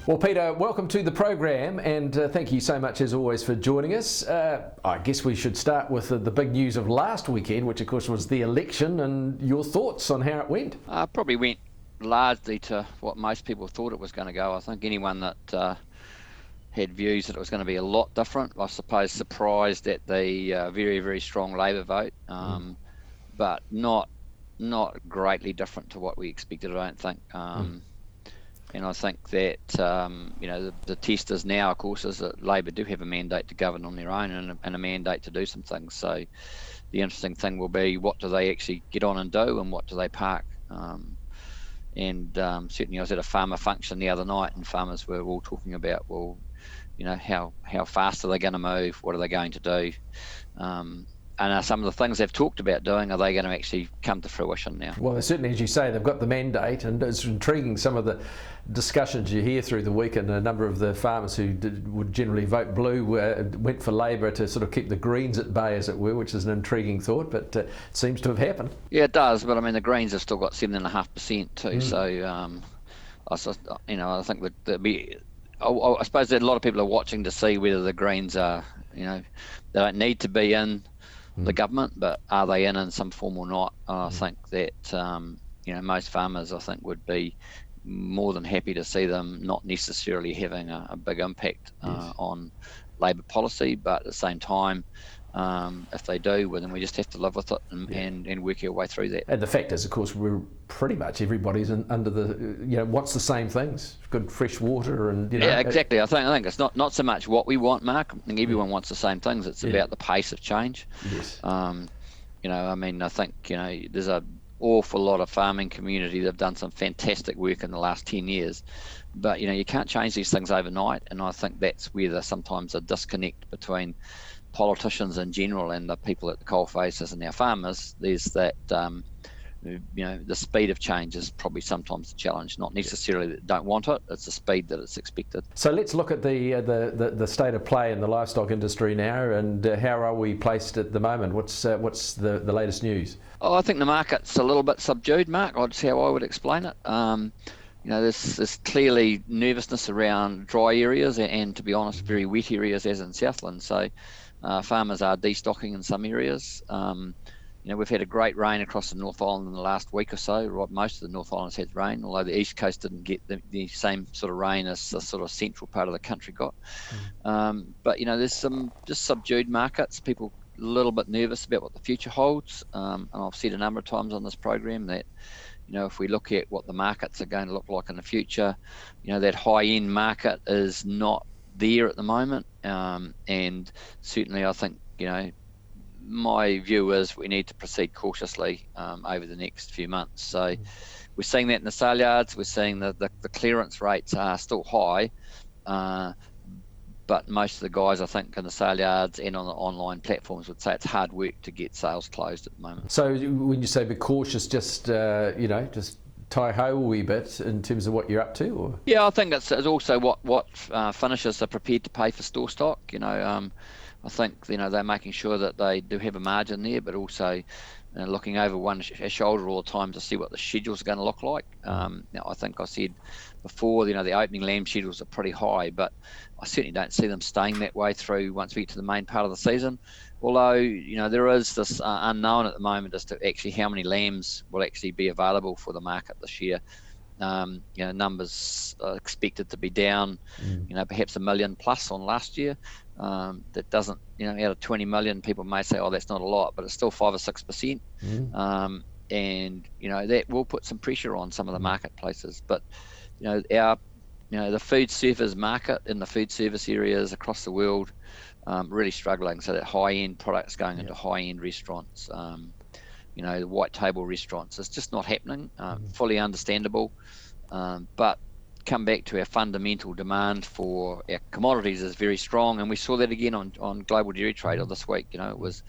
Well, Peter, welcome to the program, and thank you so much as always for joining us. I guess we should start with the big news of last weekend, which of course was the election, and your thoughts on how it went. Probably went largely to what most people thought it was going to go. I think anyone that had views that it was going to be a lot different, I suppose, surprised at the very, very strong Labour vote, but not greatly different to what we expected, I don't think. And I think that, the test is now, of course, is that Labour do have a mandate to govern on their own and a mandate to do some things. So the interesting thing will be, what do they actually get on and do, and what do they park? Certainly I was at a farmer function the other night, and farmers were all talking about, well, how fast are they going to move? What are they going to do? And some of the things they've talked about doing, are they going to actually come to fruition now? Well, certainly, as you say, they've got the mandate, and it's intriguing some of the discussions you hear through the week, and a number of the farmers who would generally vote blue went for Labour to sort of keep the Greens at bay, as it were, which is an intriguing thought, but it seems to have happened. Yeah, it does, but I mean, the Greens have still got 7.5% too, so I think that I suppose that a lot of people are watching to see whether the Greens are, they don't need to be in the government, but are they in some form or not? I think that most farmers, I think, would be more than happy to see them not necessarily having a big impact on Labour policy, but at the same time, if they do, well, then we just have to live with it and work our way through that. And the fact is, of course, we're pretty much everybody's under the wants the same things: good fresh water and Yeah, exactly. I think it's not so much what we want, Mark. I think everyone wants the same things. It's about the pace of change. Yes. I think there's an awful lot of farming community that have done some fantastic work in the last 10 years, but you can't change these things overnight, and I think that's where there's sometimes a disconnect between politicians in general and the people at the coalfaces and our farmers. There's that the speed of change is probably sometimes a challenge, not necessarily that they don't want it, it's the speed that it's expected. So let's look at the state of play in the livestock industry now, and how are we placed at the moment? What's the latest news? I think the market's a little bit subdued, Mark. That's how I would explain it. There's clearly nervousness around dry areas and, to be honest, very wet areas, as in Southland. So farmers are destocking in some areas. We've had a great rain across the North Island in the last week or so. Right, most of the North Island's had rain, although the East Coast didn't get the same sort of rain as the sort of central part of the country got. But there's some just subdued markets. People a little bit nervous about what the future holds. And I've said a number of times on this program that if we look at what the markets are going to look like in the future, that high-end market is not there at the moment. And certainly I think, my view is we need to proceed cautiously over the next few months. So we're seeing that in the sale yards. We're seeing the clearance rates are still high, but most of the guys, I think, in the sale yards and on the online platforms would say it's hard work to get sales closed at the moment. So when you say be cautious, just tie-ho a wee bit in terms of what you're up to? Or? Yeah, I think it's also what finishers are prepared to pay for store stock. I think they're making sure that they do have a margin there, but also looking over one shoulder all the time to see what the schedules are going to look like. I think I said before, the opening lamb schedules are pretty high, but I certainly don't see them staying that way through once we get to the main part of the season. Although, there is this unknown at the moment as to actually how many lambs will actually be available for the market this year. Numbers are expected to be down, perhaps 1 million plus on last year. That doesn't, out of 20 million, people may say, oh, that's not a lot, but it's still 5 or 6%. And, that will put some pressure on some of the marketplaces. But, the food service market in the food service areas across the world, really struggling. So that high-end products going into high-end restaurants, the white table restaurants, it's just not happening. Fully understandable. But come back to our fundamental demand for our commodities is very strong, and we saw that again on Global Dairy Trade this week. It was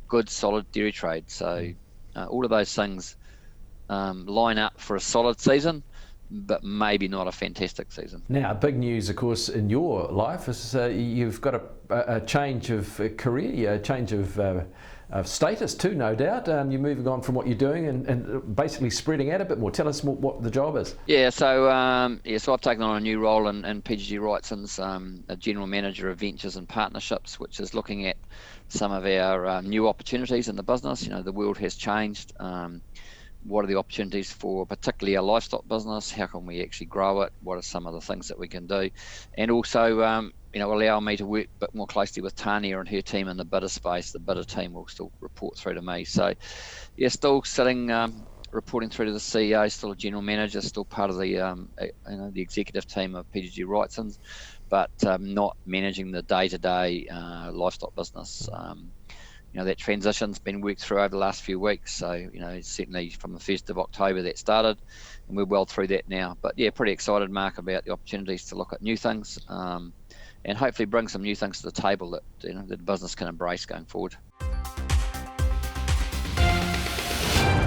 good, solid dairy trade. So all of those things line up for a solid season, but maybe not a fantastic season. Now, big news, of course, in your life is you've got a change of career, a change of status too, no doubt. You're moving on from what you're doing and basically spreading out a bit more. Tell us what the job is. Yeah, so so I've taken on a new role in PGG Wrightson's, a general manager of ventures and partnerships, which is looking at some of our new opportunities in the business. You know, the world has changed. What are the opportunities for particularly our livestock business? How can we actually grow it? What are some of the things that we can do? And also, allow me to work a bit more closely with Tania and her team in the bidder space. The bidder team will still report through to me. So, yeah, still sitting, reporting through to the CEO, still a general manager, still part of the the executive team of PGG Wrightson's, but not managing the day-to-day livestock business. That transition's been worked through over the last few weeks. So, certainly from the 1st of October that started, and we're well through that now. But yeah, pretty excited, Mark, about the opportunities to look at new things, and hopefully bring some new things to the table that the business can embrace going forward.